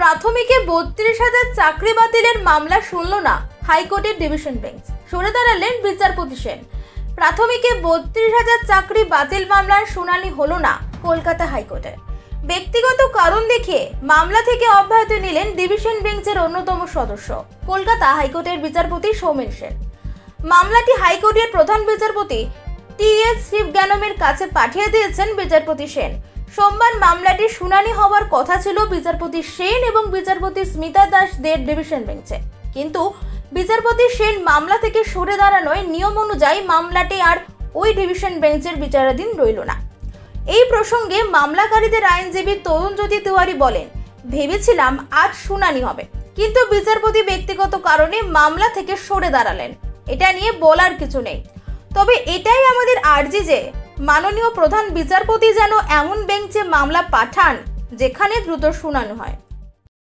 প্রাথমিকে 32,000 চাকরি বাতিলের মামলা শুনল না হাইকোর্টের ডিভিশন বেঞ্চ। সরে দাঁড়ালেন বিচারপতি সেন। প্রাথমিকে 32,000 চাকরি বাতিল মামলার শুনানি হলো না কলকাতা হাইকোর্টে। ব্যক্তিগত কারণ দেখিয়ে মামলা থেকে অব্যাহতি নিলেন ডিভিশন বেঞ্চের অন্যতম সদস্য কলকাতা হাইকোর্টের বিচারপতি সৌমেন সেন। মামলাটি হাইকোর্টের প্রধান বিচারপতি টি.এস. শিবজ্ঞানমের কাছে পাঠিয়ে দিয়েছেন বিচারপতি সেন। সোমবার মামলাটির শুনানি হওয়ার কথা ছিল বিচারপতি সেন এবং বিচারপতি স্মিতা দাস দের ডিভিশন বেঞ্চে, কিন্তু বিচারপতি সেন মামলা থেকে সরে দাঁড়ানোয় নিয়ম অনুযায়ী মামলাটি আর ওই ডিভিশন বেঞ্চের বিচারাধীন রইল না। এই প্রসঙ্গে মামলাকারীদের আইনজীবী তরুণজ্যোতি তিওয়ারি বলেন, ভেবেছিলাম আজ শুনানি হবে, কিন্তু বিচারপতি ব্যক্তিগত কারণে মামলা থেকে সরে দাঁড়ালেন। এটা নিয়ে বলার কিছু নেই, তবে এটাই আমাদের আর্জি যে মাননীয় প্রধান বিচারপতি যেন এমন বেঞ্চে মামলা পাঠান যেখানে দ্রুত শুনানি হয়।